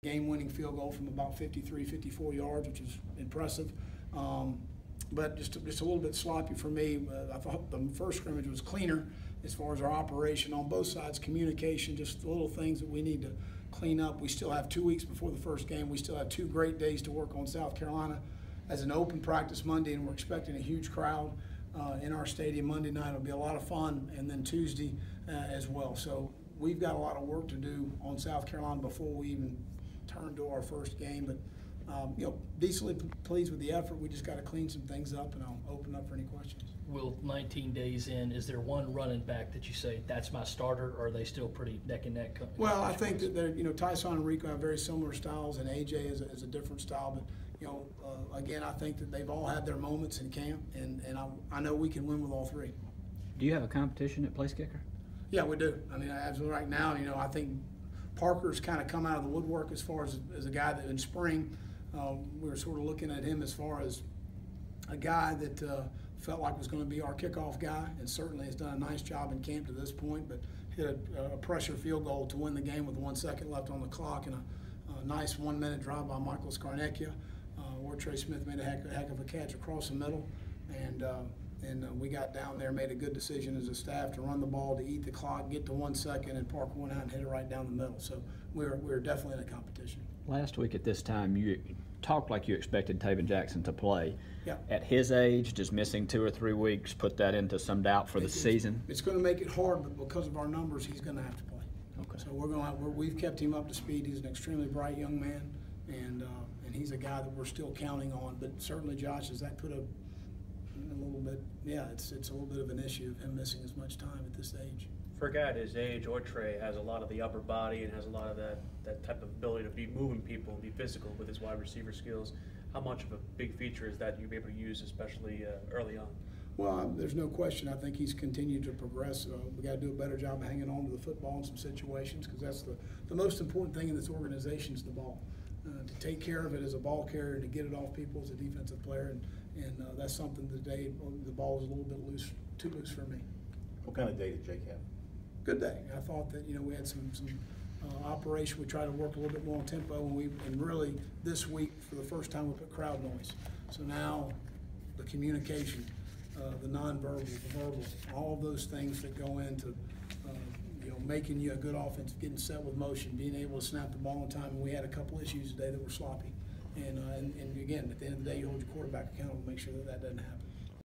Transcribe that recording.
Game-winning field goal from about 53, 54 yards, which is impressive. But just a little bit sloppy for me. I thought the first scrimmage was cleaner as far as our operation on both sides, communication, just the little things that we need to clean up. We still have 2 weeks before the first game. We still have 2 great days to work on South Carolina as an open practice Monday, and we're expecting a huge crowd in our stadium Monday night. It'll be a lot of fun, and then Tuesday as well. So we've got a lot of work to do on South Carolina before we even turn to our first game, but decently pleased with the effort. We just got to clean some things up, and I'll open up for any questions. Will 19 days in, is there one running back that you say that's my starter, or are they still pretty neck and neck? Well, I think that they're, Tyson and Rico have very similar styles, and AJ is a different style. But again, I think that they've all had their moments in camp, and I know we can win with all three. Do you have a competition at place kicker? Yeah, we do. I mean, absolutely. Right now, I think Parker's kind of come out of the woodwork as far as a guy that in spring we were sort of looking at him as far as a guy that felt like was going to be our kickoff guy, and certainly has done a nice job in camp to this point, but hit a pressure field goal to win the game with 1 second left on the clock, and a nice 1-minute drive by Michael Scarnecchia, where Trey Smith made a heck of a catch across the middle, and we got down there, made a good decision as a staff to run the ball, to eat the clock, get to 1 second, and Parker went out and hit it right down the middle. So we're definitely in a competition. Last week at this time, you talked like you expected Taven Jackson to play. Yeah. At his age, does missing 2 or 3 weeks put that into some doubt for the season? It's going to make it hard, but because of our numbers, he's going to have to play. Okay. So we've kept him up to speed. He's an extremely bright young man, and he's a guy that we're still counting on. But certainly, Josh, does that put a little bit? Yeah, it's a little bit of an issue of him missing as much time at this age. For a guy at his age, or Trey has a lot of the upper body and has a lot of that type of ability to be moving people and be physical with his wide receiver skills. How much of a big feature is that you'll be able to use, especially early on? Well, there's no question. I think he's continued to progress. We got to do a better job of hanging on to the football in some situations, because that's the most important thing in this organization is the ball. To take care of it as a ball carrier, to get it off people as a defensive player, and that's something today the ball is a little bit too loose for me. What kind of day did Jake have? Good day. I thought that we had some operation. We tried to work a little bit more on tempo, and really this week for the first time we put crowd noise. So now the communication, the nonverbal, the verbal, all of those things that go into making you a good offense, getting set with motion, being able to snap the ball in time. And we had a couple issues today that were sloppy. And again, at the end of the day, you hold your quarterback accountable to make sure that doesn't happen.